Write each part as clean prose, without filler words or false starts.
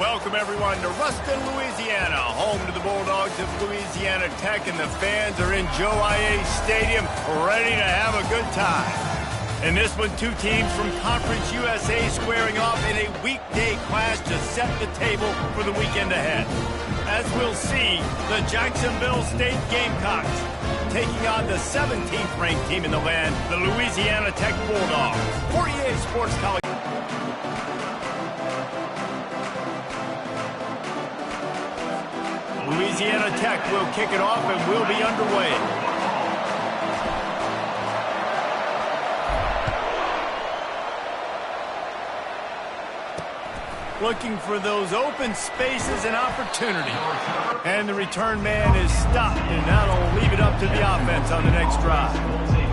welcome everyone to Ruston, Louisiana, home to the Bulldogs of Louisiana Tech, and the fans are in Joe I.A. Stadium ready to have a good time. In this one, two teams from Conference USA squaring off in a weekday clash to set the table for the weekend ahead. As we'll see, the Jacksonville State Gamecocks taking on the 17th ranked team in the land, the Louisiana Tech Bulldogs. 48 Sports College. Louisiana Tech will kick it off and will be underway. Looking for those open spaces and opportunity. And the return man is stopped, and that'll leave it up to the offense on the next drive.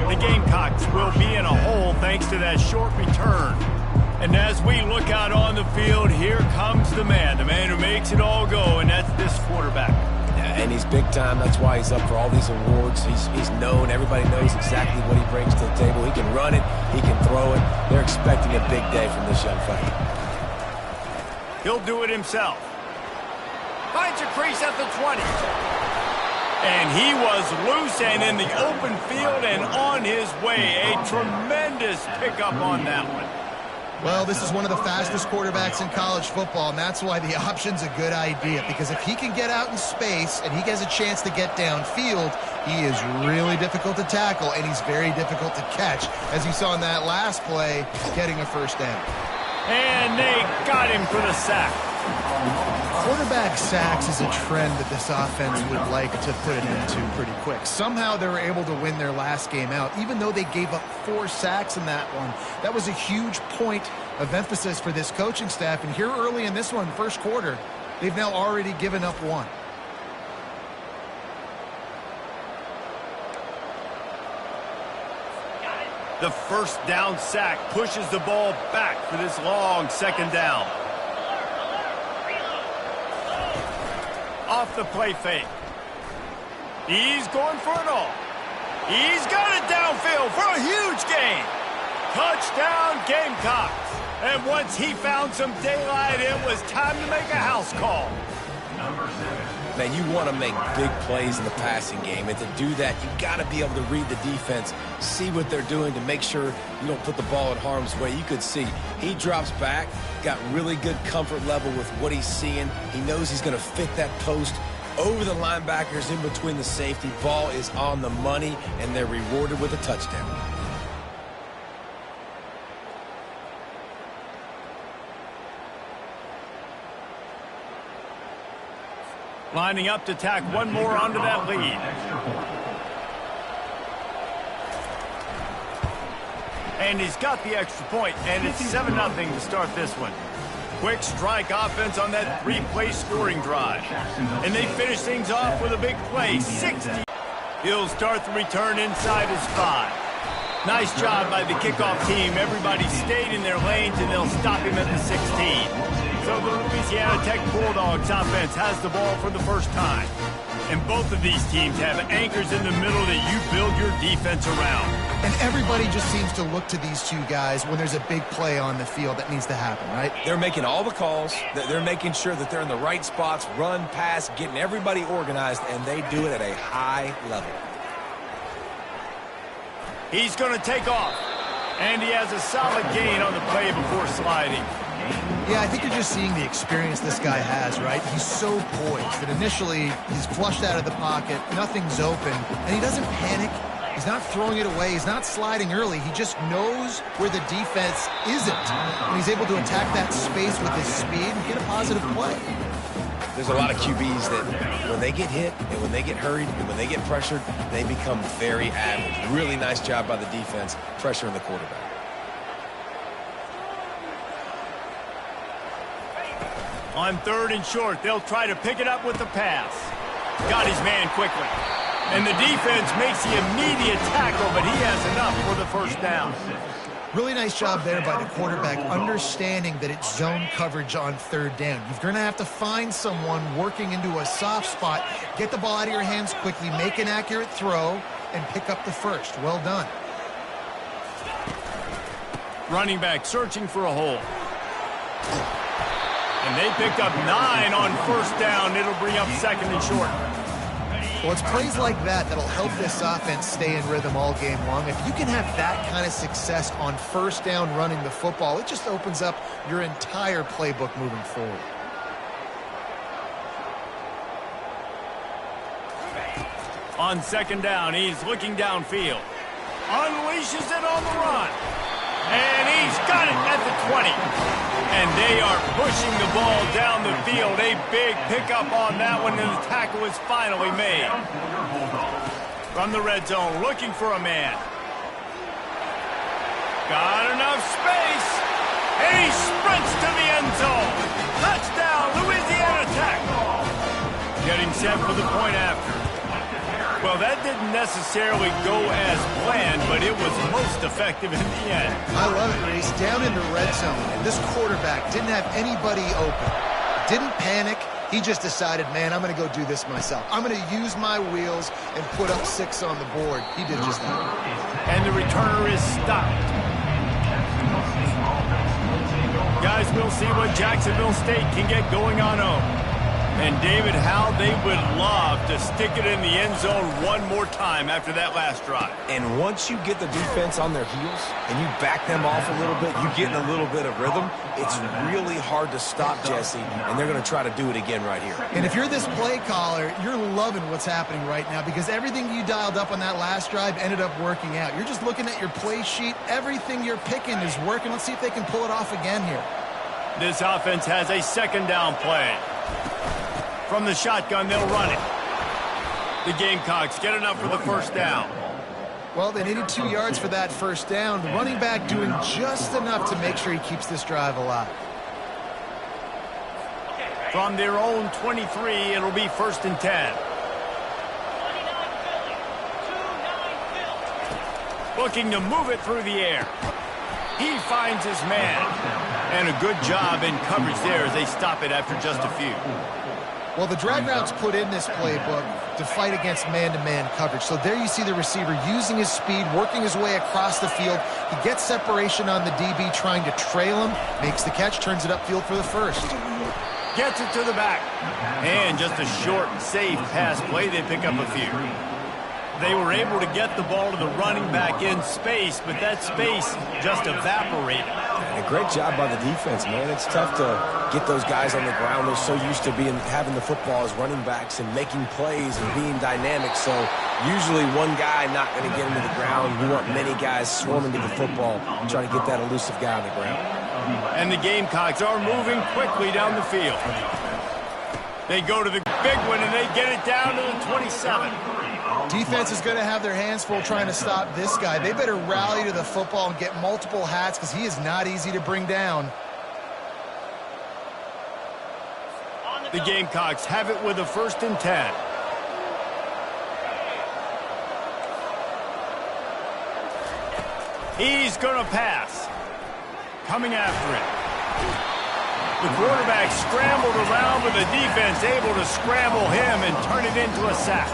The Gamecocks will be in a hole thanks to that short return. And as we look out on the field, here comes the man who makes it all go, and that's this quarterback. Yeah, and he's big time. That's why he's up for all these awards. He's known. Everybody knows exactly what he brings to the table. He can run it. He can throw it. They're expecting a big day from this young fella. He'll do it himself. Finds a crease at the 20. And he was loose and in the open field and on his way. A tremendous pickup on that one. Well, this is one of the fastest quarterbacks in college football, and that's why the option's a good idea. Because if he can get out in space and he has a chance to get downfield, he is really difficult to tackle, and he's very difficult to catch. As you saw in that last play, getting a first down. And they got him for the sack. Quarterback sacks is a trend that this offense would like to put an end to pretty quick. Somehow they were able to win their last game out, even though they gave up 4 sacks in that one. That was a huge point of emphasis for this coaching staff. And here early in this one, first quarter, they've now already given up 1. The first down sack pushes the ball back for this long second down. Off the play fake. He's going for it all. He's got it downfield for a huge gain. Touchdown Gamecocks. And once he found some daylight, it was time to make a house call. Number 7. Man, you want to make big plays in the passing game, and to do that, you got to be able to read the defense, see what they're doing to make sure you don't put the ball in harm's way. You could see he drops back, got really good comfort level with what he's seeing. He knows he's going to fit that post over the linebackers in between the safety. Ball is on the money, and they're rewarded with a touchdown. Lining up to tack one more onto that lead. And he's got the extra point, and it's 7-0 to start this one. Quick strike offense on that 3-play scoring drive. And they finish things off with a big play, 60. He'll start the return inside his 5. Nice job by the kickoff team. Everybody stayed in their lanes, and they'll stop him at the 16. So the Louisiana Tech Bulldogs offense has the ball for the first time. And both of these teams have anchors in the middle that you build your defense around. And everybody just seems to look to these two guys when there's a big play on the field that needs to happen, right? They're making all the calls. They're making sure that they're in the right spots, run, pass, getting everybody organized, and they do it at a high level. He's going to take off. And he has a solid gain on the play before sliding. Yeah, I think you're just seeing the experience this guy has, right? He's so poised that initially he's flushed out of the pocket, nothing's open, and he doesn't panic. He's not throwing it away. He's not sliding early. He just knows where the defense isn't, and he's able to attack that space with his speed and get a positive play. There's a lot of QBs that when they get hit and when they get hurried and when they get pressured, they become very agile. Really nice job by the defense, pressuring the quarterback. On 3rd and short, they'll try to pick it up with the pass. Got his man quickly. And the defense makes the immediate tackle, but he has enough for the first down. Really nice job there by the quarterback, understanding that it's zone coverage on 3rd down. You're going to have to find someone working into a soft spot, get the ball out of your hands quickly, make an accurate throw, and pick up the first. Well done. Running back searching for a hole. And they picked up 9 on first down. It'll bring up second and short. Well, it's plays like that that'll help this offense stay in rhythm all game long. If you can have that kind of success on first down running the football, it just opens up your entire playbook moving forward. On second down, he's looking downfield. Unleashes it on the run. And he's got it at the 20. And they are pushing the ball down the field. A big pickup on that one, and the tackle is finally made. From the red zone, looking for a man. Got enough space. And he sprints to the end zone. Touchdown, Louisiana Tech. Getting set for the point after. Well, that didn't necessarily go as planned, but it was most effective in the end. I love it, Reese. Down in the red zone, and this quarterback didn't have anybody open. Didn't panic. He just decided, man, I'm going to go do this myself. I'm going to use my wheels and put up 6 on the board. He did just that. And the returner is stopped. Guys, we'll see what Jacksonville State can get going on home. And, David, how they would love to stick it in the end zone one more time after that last drive. And once you get the defense on their heels and you back them off a little bit, you get in a little bit of rhythm, it's really hard to stop, Jesse, and they're going to try to do it again right here. And if you're this play caller, you're loving what's happening right now because everything you dialed up on that last drive ended up working out. You're just looking at your play sheet. Everything you're picking is working. Let's see if they can pull it off again here. This offense has a second down play. From the shotgun, they'll run it. The Gamecocks get enough for the first down. Well, they needed 2 yards for that first down. The running back doing just enough to make sure he keeps this drive alive. From their own 23, it'll be first and 10. Looking to move it through the air. He finds his man. And a good job in coverage there as they stop it after just a few. Well, the drag route's put in this playbook to fight against man-to-man coverage. So there you see the receiver using his speed, working his way across the field. He gets separation on the DB, trying to trail him, makes the catch, turns it upfield for the first. Gets it to the back. And just a short, safe pass play, they pick up a few. They were able to get the ball to the running back in space, but that space just evaporated. And a great job by the defense, man. It's tough to get those guys on the ground. They're so used to having the football as running backs and making plays and being dynamic. So usually one guy not going to get into the ground. You want many guys swarming to the football and trying to get that elusive guy on the ground. And the Gamecocks are moving quickly down the field. They go to the big one, and they get it down to the 27. Defense is going to have their hands full trying to stop this guy. They better rally to the football and get multiple hats because he is not easy to bring down. The Gamecocks have it with a first and 10. He's going to pass. Coming after it. The quarterback scrambled around, but the defense able to scramble him and turn it into a sack.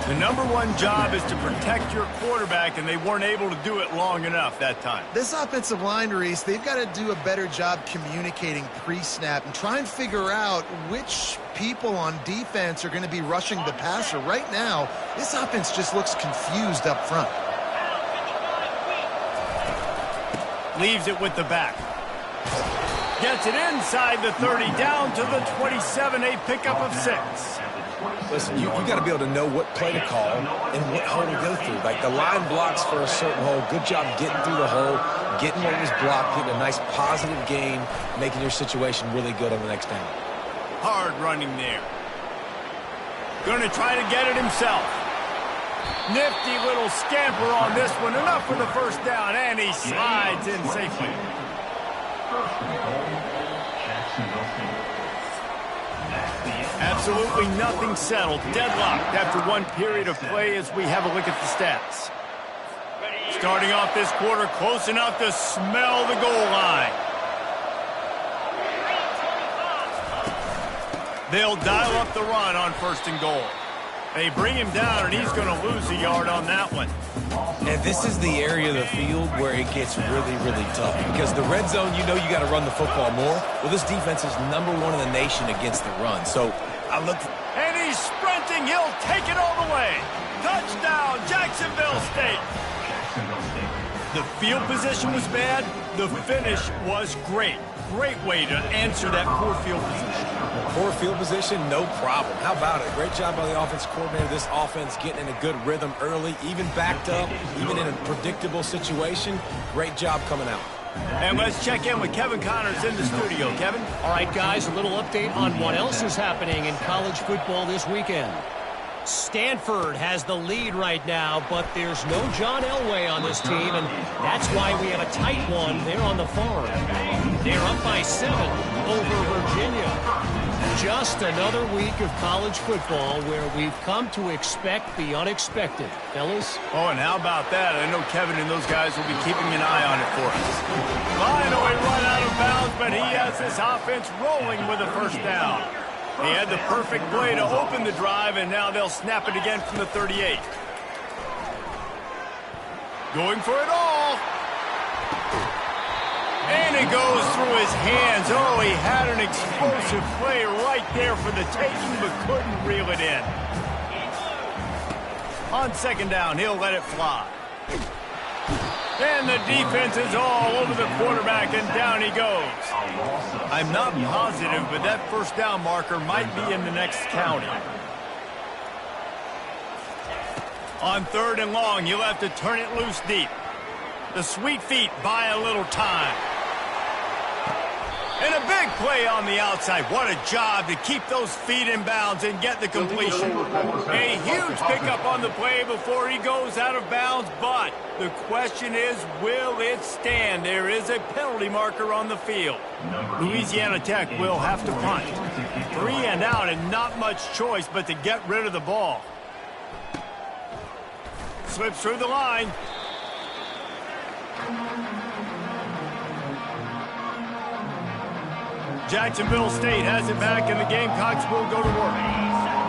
The number one job is to protect your quarterback, and they weren't able to do it long enough that time. This offensive line, Reese, they've got to do a better job communicating pre-snap and try and figure out which people on defense are going to be rushing the passer. Right now, this offense just looks confused up front. Leaves it with the back. Gets it inside the 30, down to the 27, a pickup of 6. Listen, you got to be able to know what play to call and what hole to go through. Like the line blocks for a certain hole. Good job getting through the hole, getting what was blocked, getting a nice positive gain, making your situation really good on the next down. Hard running there. Going to try to get it himself. Nifty little scamper on this one. Enough for the first down, and he slides in safely. Absolutely nothing settled. Deadlocked after one period of play as we have a look at the stats. Starting off this quarter close enough to smell the goal line. They'll dial up the run on first and goal. They bring him down, and he's going to lose a yard on that one. And this is the area of the field where it gets really, really tough. Because the red zone, you know you got to run the football more. Well, this defense is #1 in the nation against the run. So I look. And he's sprinting. He'll take it all the way. Touchdown, Jacksonville State. The field position was bad. The finish was great. Great way to answer that poor field position. Poor field position, no problem. How about it? Great job by the offense coordinator. This offense getting in a good rhythm early, even backed up, even in a predictable situation. Great job coming out. And let's check in with Kevin Connors in the studio. Kevin? All right, guys, a little update on what else is happening in college football this weekend. Stanford has the lead right now, but there's no John Elway on this team, and that's why we have a tight one there on the farm. They're up by 7 over Virginia. Just another week of college football where we've come to expect the unexpected. Fellas? Oh, and how about that? I know Kevin and those guys will be keeping an eye on it for us. Finally run out of bounds, but he has this offense rolling with a first down. He had the perfect play to open the drive, and now they'll snap it again from the 38. Going for it all. And it goes through his hands. Oh, he had an explosive play right there for the taking, but couldn't reel it in. On second down, he'll let it fly. And the defense is all over the quarterback, and down he goes. I'm not positive, but that first down marker might be in the next county. On 3rd and long, you'll have to turn it loose deep. The sweet feet buy a little time. And a big play on the outside. What a job to keep those feet in bounds and get the completion. A huge pickup on the play before he goes out of bounds, but the question is, will it stand? There is a penalty marker on the field. Louisiana Tech will have to punt. 3 and out, and not much choice but to get rid of the ball. Slips through the line. Jacksonville State has it back, and the Gamecocks will go to work.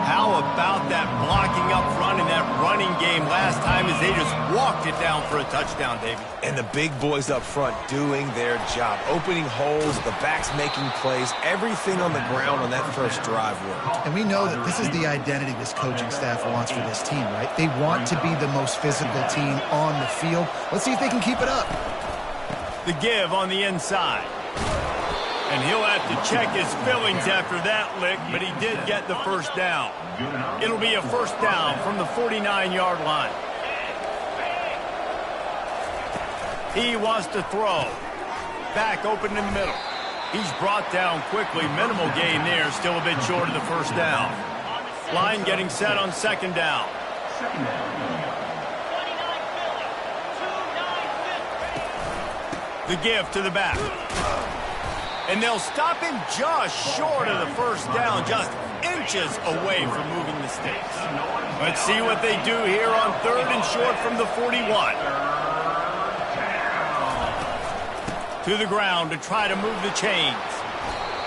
How about that blocking up front in that running game last time as they just walked it down for a touchdown, David? And the big boys up front doing their job. Opening holes, the backs making plays, everything on the ground on that first drive worked. And we know that this is the identity this coaching staff wants for this team, right? They want to be the most physical team on the field. Let's see if they can keep it up. The give on the inside. And he'll have to check his fillings after that lick, but he did get the first down. It'll be a first down from the 49-yard line. He wants to throw. Back open in the middle. He's brought down quickly. Minimal gain there. Still a bit short of the first down. Line getting set on second down. The give to the back. And they'll stop him just short of the first down, just inches away from moving the stakes. Let's see what they do here on 3rd and short from the 41. To the ground to try to move the chains.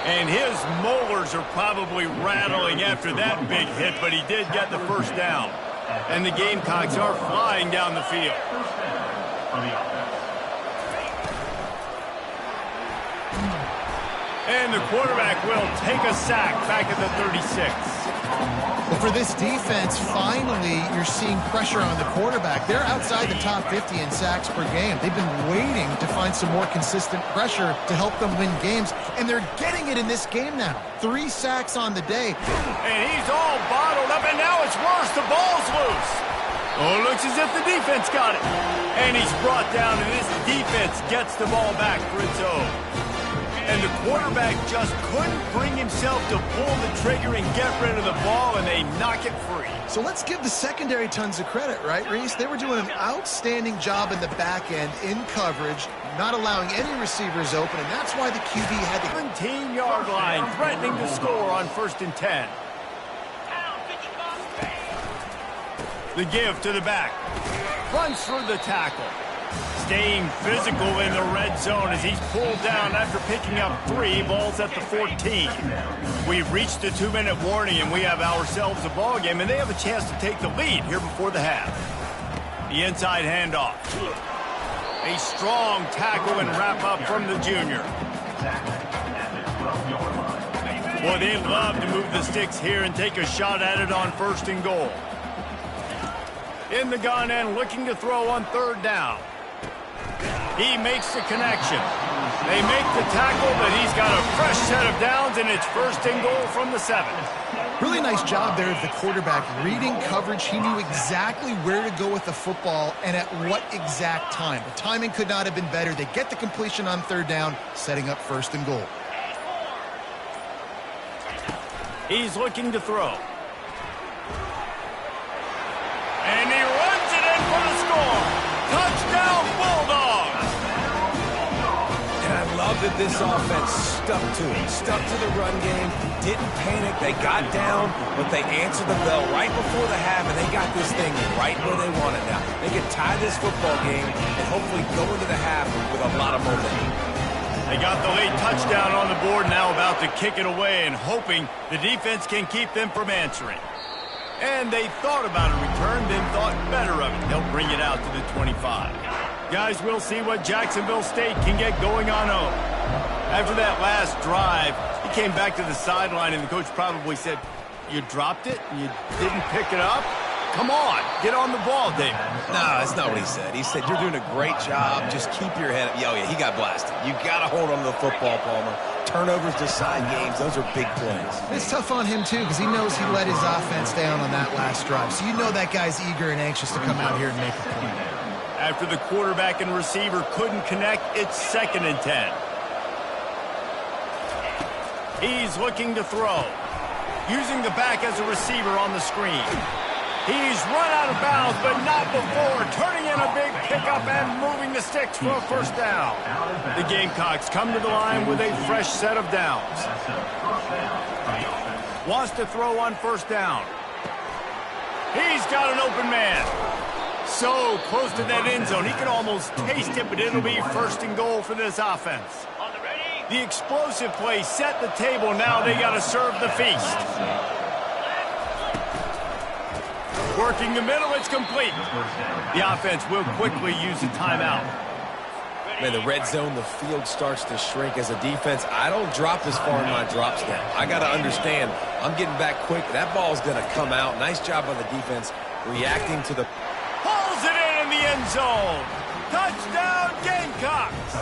And his molars are probably rattling after that big hit, but he did get the first down. And the Gamecocks are flying down the field. And the quarterback will take a sack back at the 36. Well, for this defense, finally, you're seeing pressure on the quarterback. They're outside the top 50 in sacks per game. They've been waiting to find some more consistent pressure to help them win games, and they're getting it in this game now. 3 sacks on the day. And he's all bottled up, and now it's worse. The ball's loose. Oh, it looks as if the defense got it. And he's brought down, and this defense gets the ball back for its own. And the quarterback just couldn't bring himself to pull the trigger and get rid of the ball, and they knock it free. So let's give the secondary tons of credit, right, Reese? They were doing an outstanding job in the back end, in coverage, not allowing any receivers open, and that's why the QB had the 17-yard line, threatening to score on 1st and 10. The give to the back. Runs through the tackle. Staying physical in the red zone as he's pulled down after picking up 3 balls at the 14. We've reached the 2-minute warning, and we have ourselves a ball game, and they have a chance to take the lead here before the half. The inside handoff. A strong tackle and wrap up from the junior. Boy, they love to move the sticks here and take a shot at it on 1st and goal. In the gun and looking to throw on 3rd down. He makes the connection. They make the tackle, but he's got a fresh set of downs, and it's 1st and goal from the 7. Really nice job there of the quarterback. Reading coverage, he knew exactly where to go with the football and at what exact time. The timing could not have been better. They get the completion on 3rd down, setting up 1st and goal. He's looking to throw. And he runs it in for the score. Touchdown, Bulldogs! And I love that this offense stuck to it. Stuck to the run game. Didn't panic. They got down, but they answered the bell right before the half, and they got this thing right where they want it now. They can tie this football game and hopefully go into the half with a lot of momentum. They got the late touchdown on the board, now about to kick it away and hoping the defense can keep them from answering. And they thought about a return, then thought better of it. They'll bring it out to the 25. Guys, we'll see what Jacksonville State can get going on home. After that last drive, he came back to the sideline, and the coach probably said, "You dropped it? You didn't pick it up? Come on, get on the ball, David." No, that's not what he said. He said, "You're doing a great job. Just keep your head up." Oh, yeah, he got blasted. You got to hold on to the football, Palmer. Turnovers decide games. Those are big plays. It's tough on him, too, because he knows he let his offense down on that last drive. So you know that guy's eager and anxious to come out here and make a point. After the quarterback and receiver couldn't connect, it's 2nd and 10. He's looking to throw. Using the back as a receiver on the screen. He's run out of bounds, but not before. Turning in a big pickup and moving the sticks for a 1st down. The Gamecocks come to the line with a fresh set of downs. Wants to throw on 1st down. He's got an open man. So close to that end zone. He can almost taste it, but it'll be 1st and goal for this offense. The explosive play set the table. Now they got to serve the feast. Working the middle, it's complete. The offense will quickly use a timeout. Man, the red zone, the field starts to shrink as a defense. I don't drop as far in my drop step. I got to understand, I'm getting back quick. That ball's going to come out. Nice job by the defense reacting to the... Pulls it in the end zone. Touchdown, Gamecocks.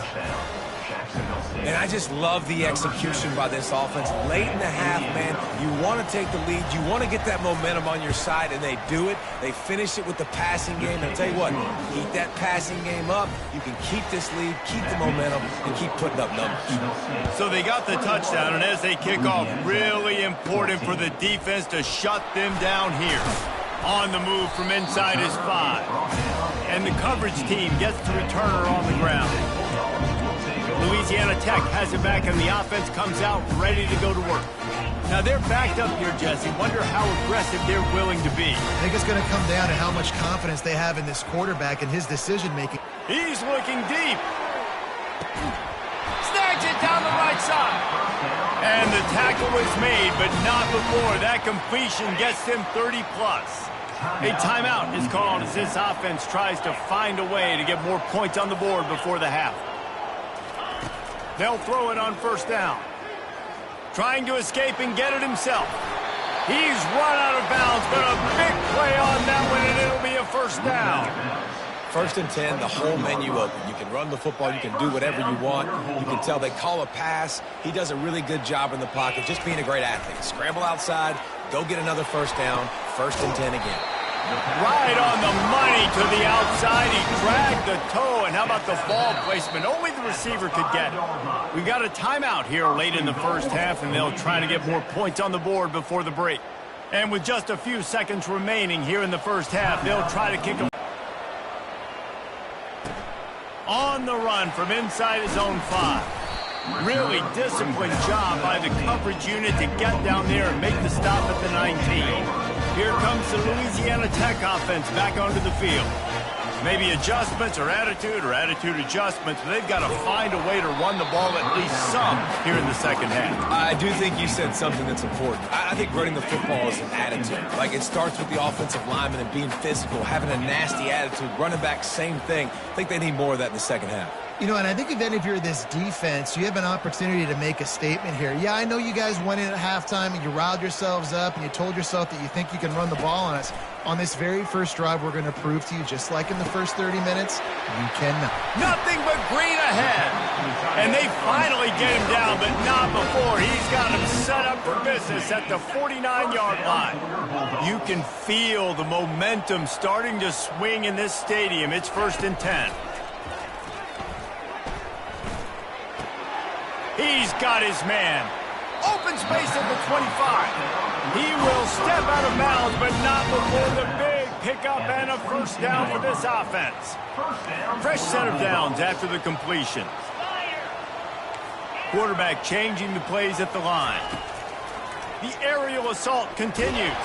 And I just love the execution by this offense. Late in the half, man, you want to take the lead. You want to get that momentum on your side, and they do it. They finish it with the passing game. And I'll tell you what, keep that passing game up. You can keep this lead, keep the momentum, and keep putting up numbers. So they got the touchdown, and as they kick off, really important for the defense to shut them down here. On the move from inside his 5. And the coverage team gets the returner on the ground. Louisiana Tech has it back, and the offense comes out ready to go to work. Now, they're backed up here, Jesse. Wonder how aggressive they're willing to be. I think it's going to come down to how much confidence they have in this quarterback and his decision-making. He's looking deep. Snags it down the right side. And the tackle was made, but not before. That completion gets him 30-plus. A timeout is called as this offense tries to find a way to get more points on the board before the half. They'll throw it on 1st down. Trying to escape and get it himself. He's run out of bounds, but a big play on that one, and it'll be a 1st down. 1st and 10, the whole menu open. You can run the football. You can do whatever you want. You can tell they call a pass. He does a really good job in the pocket, just being a great athlete. Scramble outside, go get another 1st down, 1st and 10 again. Right on the money to the outside. He dragged the toe, and how about the ball placement? Only the receiver could get it. We've got a timeout here late in the 1st half, and they'll try to get more points on the board before the break. And with just a few seconds remaining here in the 1st half, they'll try to kick them. On the run from inside his own 5. Really disciplined job by the coverage unit to get down there and make the stop at the 19. Here comes the Louisiana Tech offense back onto the field. Maybe adjustments or attitude adjustments. But they've got to find a way to run the ball at least some here in the second half. I do think you said something that's important. I think running the football is an attitude. Like, it starts with the offensive lineman and being physical, having a nasty attitude. Running back, same thing. I think they need more of that in the second half. You know, and I think if you're this defense, you have an opportunity to make a statement here. Yeah, I know you guys went in at halftime and you riled yourselves up and you told yourself that you think you can run the ball on us. On this very first drive, we're going to prove to you, just like in the first 30 minutes, you cannot. Nothing but green ahead. And they finally get him down, but not before. He's got him set up for business at the 49-yard line. You can feel the momentum starting to swing in this stadium. It's 1st and 10. He's got his man. Open space at the 25. He will step out of bounds, but not before the big pickup and a first down for this offense. Fresh set of downs after the completion. Quarterback changing the plays at the line. The aerial assault continues.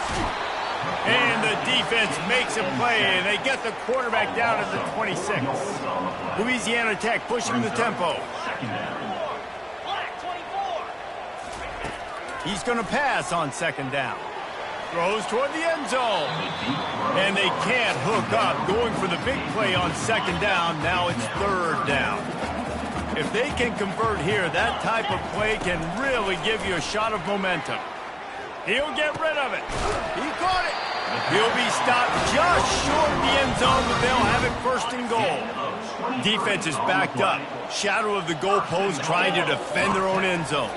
And the defense makes a play, and they get the quarterback down at the 26. Louisiana Tech pushing the tempo. He's going to pass on 2nd down. Throws toward the end zone. And they can't hook up. Going for the big play on 2nd down. Now it's 3rd down. If they can convert here, that type of play can really give you a shot of momentum. He'll get rid of it. He caught it. He'll be stopped just short of the end zone, but they'll have it 1st and goal. Defense is backed up. Shadow of the goalpost trying to defend their own end zone.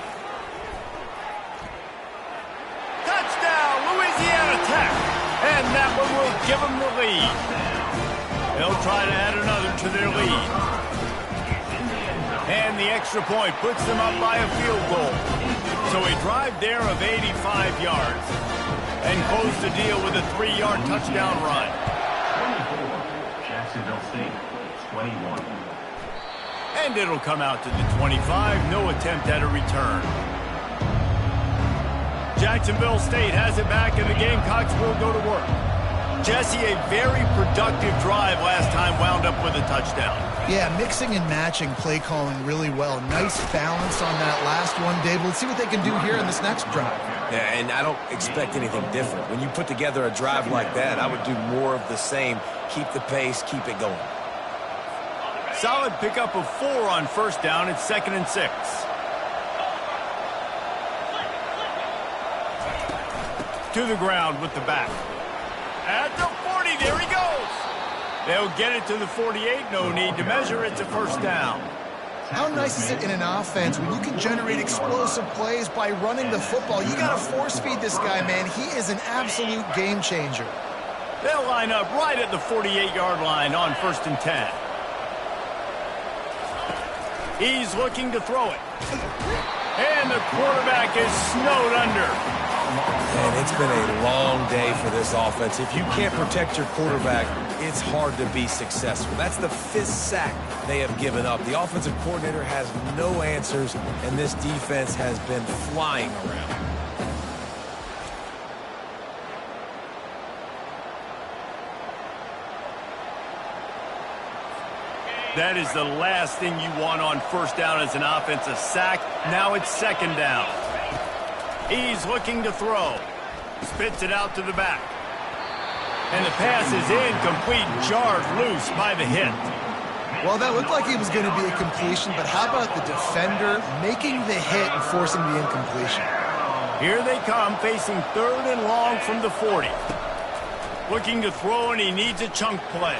And that one will give them the lead. They'll try to add another to their lead. And the extra point puts them up by a field goal. So a drive there of 85 yards. And close the deal with a 3-yard touchdown run. 24, Jacksonville State, 21. And it'll come out to the 25. No attempt at a return. Jacksonville State has it back, and the Gamecocks will go to work. Jesse, a very productive drive last time, wound up with a touchdown. Yeah, mixing and matching play calling really well. Nice balance on that last one, Dave. Let's see what they can do here in this next drive. Yeah, and I don't expect anything different. When you put together a drive like that, I would do more of the same. Keep the pace, keep it going. Solid pickup of 4 on 1st down. It's 2nd and 6. To the ground with the back. At the 40, there he goes. They'll get it to the 48. No need to measure. It's a 1st down. How nice is it in an offense when you can generate explosive plays by running the football? You got to force feed this guy, man. He is an absolute game changer. They'll line up right at the 48-yard line on 1st and 10. He's looking to throw it. And the quarterback is snowed under. And it's been a long day for this offense. If you can't protect your quarterback, it's hard to be successful. That's the 5th sack they have given up. The offensive coordinator has no answers, and this defense has been flying around. That is the last thing you want on 1st down as an offensive sack. Now it's 2nd down. He's looking to throw. Spits it out to the back. And the pass is incomplete, jarred loose by the hit. Well, that looked like it was going to be a completion, but how about the defender making the hit and forcing the incompletion? Here they come, facing 3rd and long from the 40. Looking to throw, and he needs a chunk play.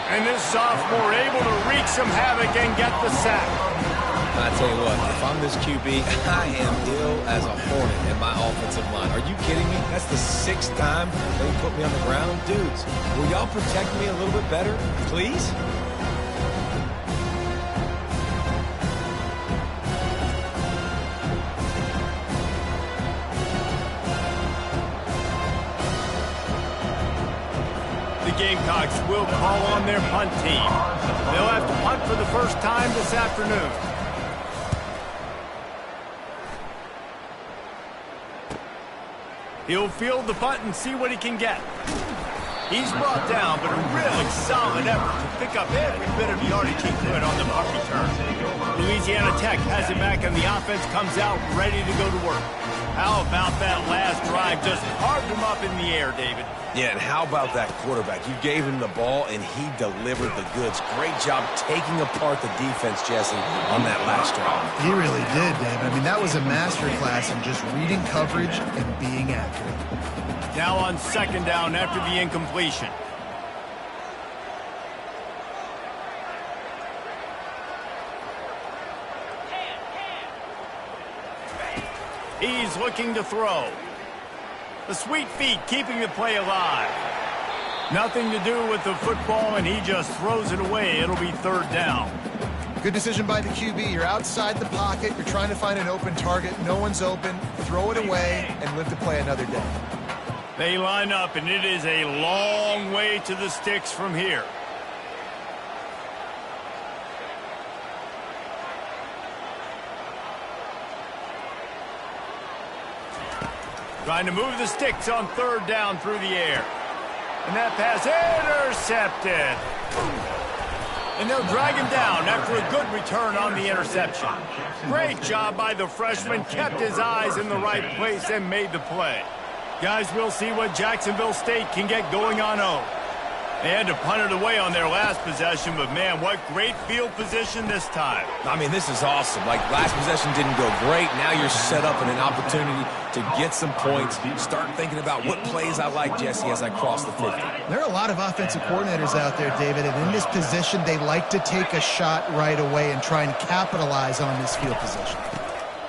And this sophomore able to wreak some havoc and get the sack. I tell you what, if I'm this QB, I am ill as a hornet in my offensive line. Are you kidding me? That's the 6th time they put me on the ground. Dudes, will y'all protect me a little bit better, please? The Gamecocks will call on their punt team. They'll have to punt for the first time this afternoon. He'll field the punt and see what he can get. He's brought down, but a really solid effort to pick up every bit of yardage he could on the punt return. Louisiana Tech has it back, and the offense comes out ready to go to work. How about that last drive? Just carved him up in the air, David. Yeah, and how about that quarterback? You gave him the ball, and he delivered the goods. Great job taking apart the defense, Jesse, on that last drive. He really did, David. I mean, that was a masterclass in just reading coverage and being accurate. Now on second down after the incompletion. He's looking to throw. The sweet feet keeping the play alive. Nothing to do with the football, and he just throws it away. It'll be third down. Good decision by the QB. You're outside the pocket. You're trying to find an open target. No one's open. Throw it away and live to play another day. They line up, and it is a long way to the sticks from here. Trying to move the sticks on third down through the air. And that pass intercepted. And they'll drag him down after a good return on the interception. Great job by the freshman. Kept his eyes in the right place and made the play. Guys, we'll see what Jacksonville State can get going on 0. They had to punt it away on their last possession, but man, what great field position this time. I mean, this is awesome. Like, last possession didn't go great. Now you're set up in an opportunity to get some points. Start thinking about what plays I like, Jesse, as I cross the 50. There are a lot of offensive coordinators out there, David, and in this position, they like to take a shot right away and try and capitalize on this field position.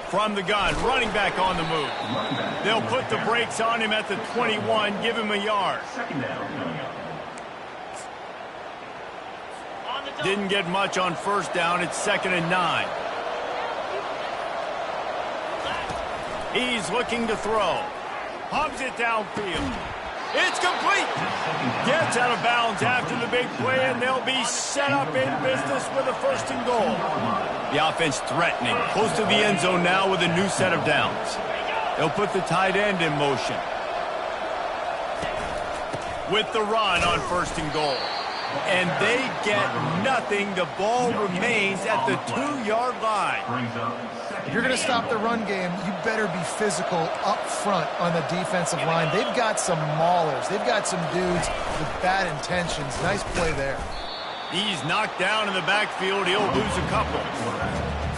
From the gun, running back on the move. They'll put the brakes on him at the 21, give him a yard. Didn't get much on first down. It's 2nd and 9. He's looking to throw. Hubs it downfield. It's complete. Gets out of bounds after the big play, and they'll be set up in business with a 1st and goal. The offense threatening. Close to the end zone now with a new set of downs. They'll put the tight end in motion. With the run on 1st and goal. And they get nothing. The ball remains at the 2-yard line. If you're going to stop the run game, you better be physical up front on the defensive line. They've got some maulers. They've got some dudes with bad intentions. Nice play there. He's knocked down in the backfield. He'll lose a couple.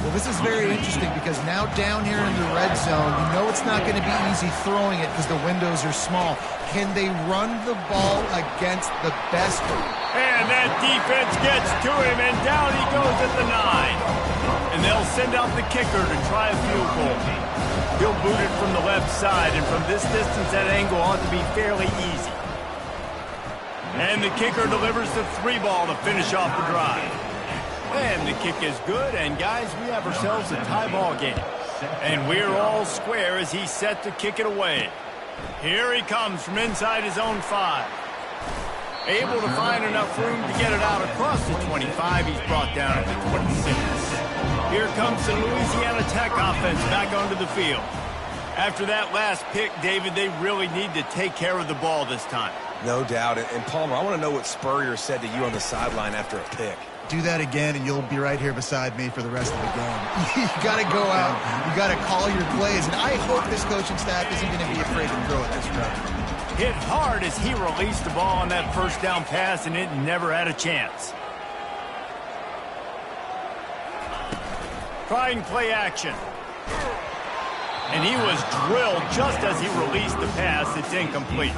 Well, this is very interesting because now down here in the red zone, you know it's not going to be easy throwing it because the windows are small. Can they run the ball against the best? And that defense gets to him, and down he goes at the 9. And they'll send out the kicker to try a field goal. He'll boot it from the left side, and from this distance, that angle ought to be fairly easy. And the kicker delivers the 3 ball to finish off the drive. And the kick is good, and guys, we have ourselves a tie ball game. And we're all square as he's set to kick it away. Here he comes from inside his own 5. Able to find enough room to get it out across the 25. He's brought down at the 26. Here comes the Louisiana Tech offense back onto the field. After that last pick, David, they really need to take care of the ball this time. No doubt. And Palmer, I want to know what Spurrier said to you on the sideline after a pick. Do that again, and you'll be right here beside me for the rest of the game. You got to go out. You got to call your plays, and I hope this coaching staff isn't going to be afraid to throw it this way. Hit hard as he released the ball on that 1st down pass, and it never had a chance. Trying play action. And he was drilled just as he released the pass. It's incomplete.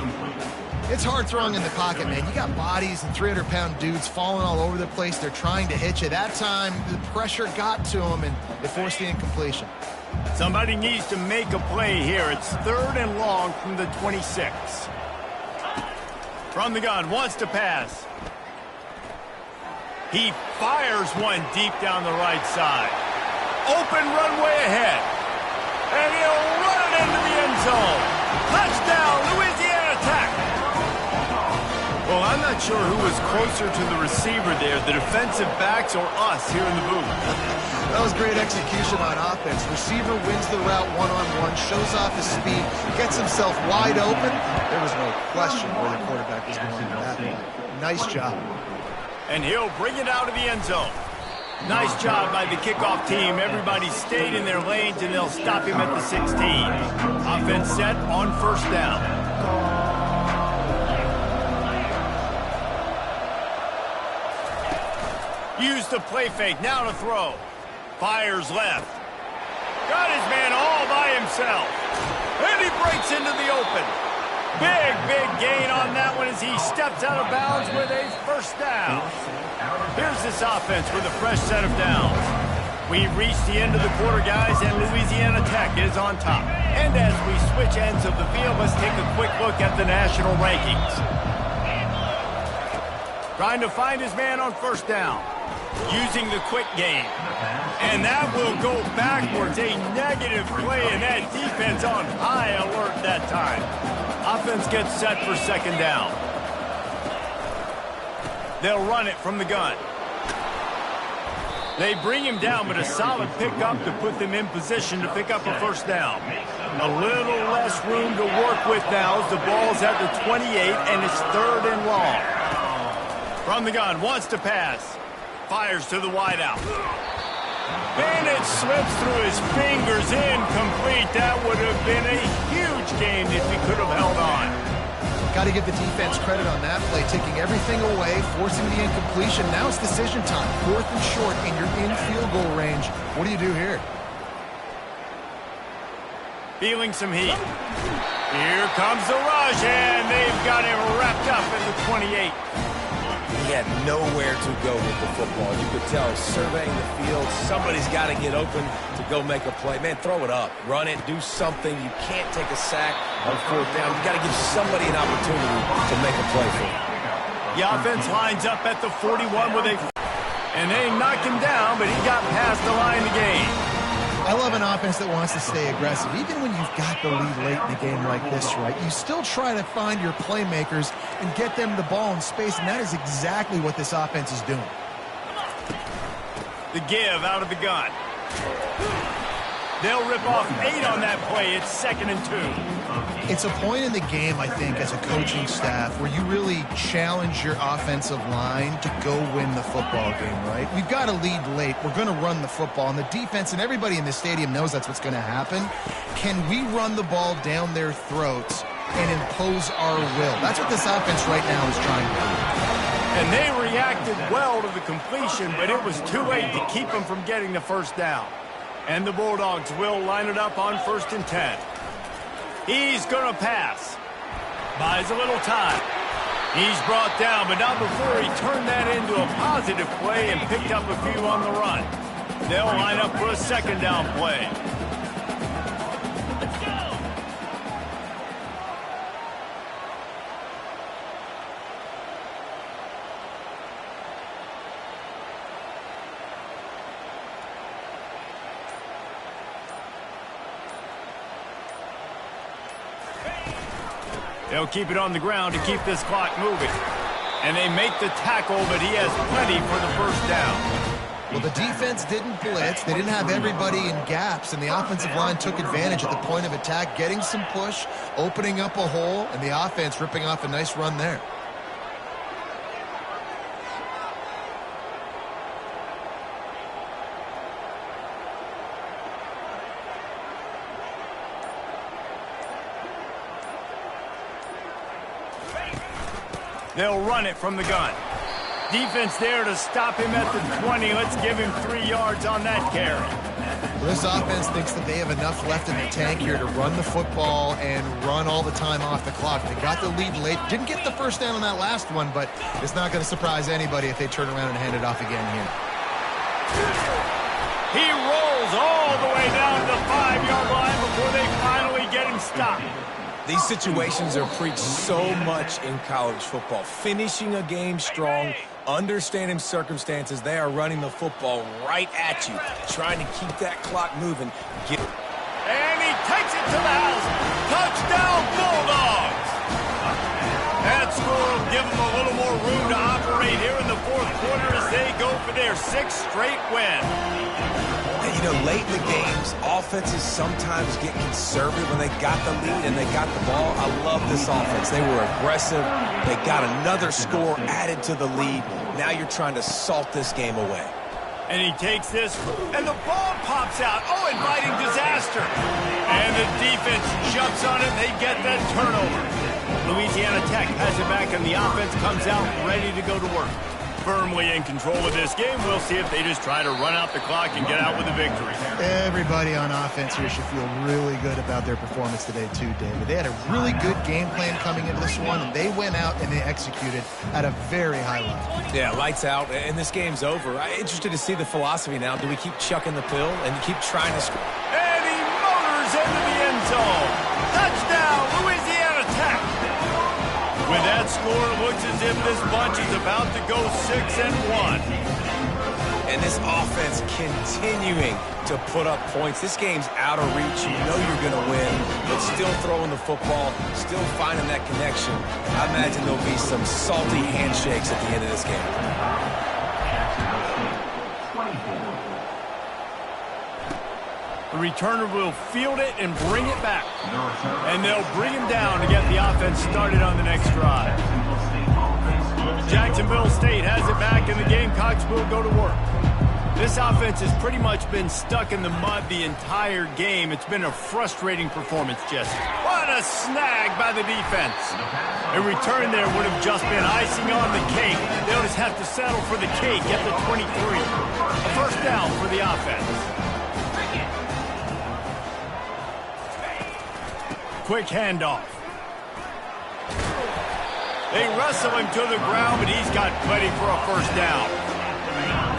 It's hard throwing in the pocket, man. You got bodies and 300-pound dudes falling all over the place. They're trying to hit you. That time, the pressure got to him, and they forced the incompletion. Somebody needs to make a play here. It's 3rd and long from the 26. From the gun, wants to pass. He fires one deep down the right side. Open runway ahead. And he'll run it into the end zone. Touchdown, Louisiana Tech. Well, I'm not sure who was closer to the receiver there, the defensive backs or us here in the booth. That was great execution on offense. Receiver wins the route one-on-one, shows off his speed, gets himself wide open, There was no question where the quarterback was going with that ball. Nice job. And he'll bring it out of the end zone. Nice job by the kickoff team. Everybody stayed in their lanes, and they'll stop him at the 16. Offense set on first down. Use the play fake. Now to throw. Fires left. Got his man all by himself. And he breaks into the open. Big gain on that one as he steps out of bounds with a first down. Here's this offense with a fresh set of downs. We've reached the end of the quarter, guys, and Louisiana Tech is on top. And as we switch ends of the field, let's take a quick look at the national rankings. Trying to find his man on first down. Using the quick game. And that will go backwards. A negative play, and that defense on high alert that time. Offense gets set for second down. They'll run it from the gun. They bring him down, but a solid pickup to put them in position to pick up a first down. A little less room to work with now as the ball's at the 28, and it's third and long. From the gun, wants to pass. Fires to the wideout. And it slips through his fingers, incomplete. That would have been a huge gain if he could have held on. Got to give the defense credit on that play, taking everything away, forcing the incompletion. Now it's decision time. Fourth and short, and you're in field goal range. What do you do here? Feeling some heat. Here comes the rush, and they've got him wrapped up at the 28. He had nowhere to go with the football. You could tell, surveying the field, somebody's got to get open to go make a play. Man, throw it up. Run it. Do something. You can't take a sack on fourth down. You got to give somebody an opportunity to make a play for him. The offense lines up at the 41 with a... And they knock him down, but he got past the line to gain. I love an offense that wants to stay aggressive. Even when you've got the lead late in the game like this, right, you still try to find your playmakers and get them the ball in space, and that is exactly what this offense is doing. The give out of the gun. They'll rip off 8 on that play. It's 2nd and 2. It's a point in the game, I think, as a coaching staff where you really challenge your offensive line to go win the football game, right? We've got to lead late. We're going to run the football, and the defense and everybody in the stadium knows that's what's going to happen. Can we run the ball down their throats and impose our will? That's what this offense right now is trying to do. And they reacted well to the completion, but it was too late to keep them from getting the first down. And the Bulldogs will line it up on 1st and 10. He's going to pass. Buys a little time. He's brought down, but not before he turned that into a positive play and picked up a few on the run. They'll line up for a second down play. They'll keep it on the ground to keep this clock moving. And they make the tackle, but he has plenty for the first down. Well, the defense didn't blitz. They didn't have everybody in gaps, and the offensive line took advantage at the point of attack, getting some push, opening up a hole, and the offense ripping off a nice run there. They'll run it from the gun. Defense there to stop him at the 20. Let's give him 3 yards on that carry. Well, this offense thinks that they have enough left in the tank here to run the football and run all the time off the clock. They got the lead late. Didn't get the first down on that last one, but it's not going to surprise anybody if they turn around and hand it off again here. He rolls all the way down to the 5-yard line before they finally get him stopped. These situations are preached so much in college football. Finishing a game strong, understanding circumstances. They are running the football right at you, trying to keep that clock moving. And he takes it to the house. Touchdown, Bulldogs! That score will give them a little more room to operate here in the fourth quarter as they go for their 6th straight win. You know, late in the games, offenses sometimes get conservative when they got the lead and they got the ball. I love this offense. They were aggressive. They got another score added to the lead. Now you're trying to salt this game away. And he takes this, and the ball pops out. Oh, inviting disaster. And the defense jumps on it. They get that turnover. Louisiana Tech has it back, and the offense comes out ready to go to work. Firmly in control of this game. We'll see if they just try to run out the clock and get out with a victory. Everybody on offense here should feel really good about their performance today too, David. They had a really good game plan coming into this one, and they went out and they executed at a very high level. Yeah, lights out, and this game's over. I'm interested to see the philosophy now. Do we keep chucking the pill and keep trying to score? And he motors into the end zone. Touchdown, Louisiana Tech. With that score, it looks as if this bunch is about to go 6-1. And this offense continuing to put up points. This game's out of reach. You know you're going to win, but still throwing the football, still finding that connection. I imagine there'll be some salty handshakes at the end of this game. The returner will field it and bring it back. And they'll bring him down to get the offense started on the next drive. Jacksonville State has it back, and the Gamecocks will go to work. This offense has pretty much been stuck in the mud the entire game. It's been a frustrating performance, Jesse. What a snag by the defense. A return there would have just been icing on the cake. They'll just have to settle for the cake at the 23. A first down for the offense. Quick handoff. They wrestle him to the ground, but he's got plenty for a first down.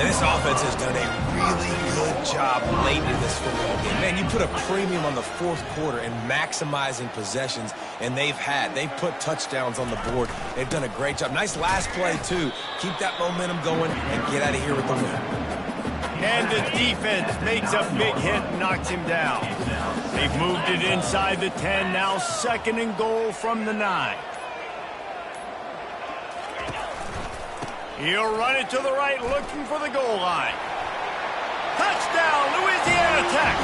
And this offense has done a really good job late in this football game. Man, you put a premium on the fourth quarter and maximizing possessions, and they've put touchdowns on the board. They've done a great job. Nice last play, too. Keep that momentum going and get out of here with the win. And the defense makes a big hit and knocks him down. They've moved it inside the 10, now 2nd and goal from the 9. He'll run it to the right, looking for the goal line. Touchdown, Louisiana Tech!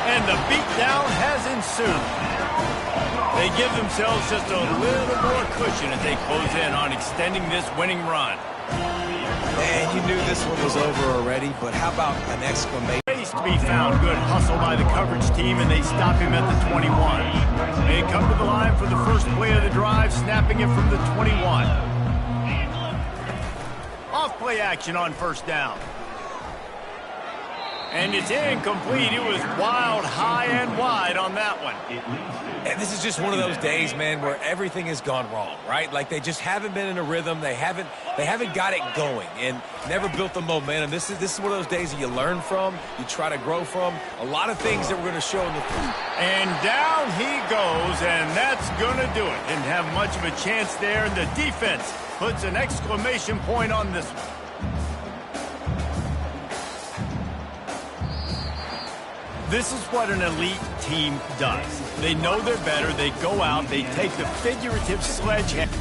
And the beatdown has ensued. They give themselves just a little more cushion as they close in on extending this winning run. Man, you knew this one was over already, but how about an exclamation? Space to be found. Good hustle by the coverage team, and they stop him at the 21. They come to the line for the first play of the drive, snapping it from the 21. Off play action on first down. And it's incomplete. It was wild, high, and wide on that one. And this is just one of those days, man, where everything has gone wrong, right? Like they just haven't been in a rhythm. They haven't got it going and never built the momentum. This is one of those days that you learn from, you try to grow from. A lot of things that we're going to show in the And down he goes, and that's going to do it. Didn't have much of a chance there, and the defense puts an exclamation point on this one. This is what an elite team does. They know they're better. They go out. They take the figurative sledgehammer.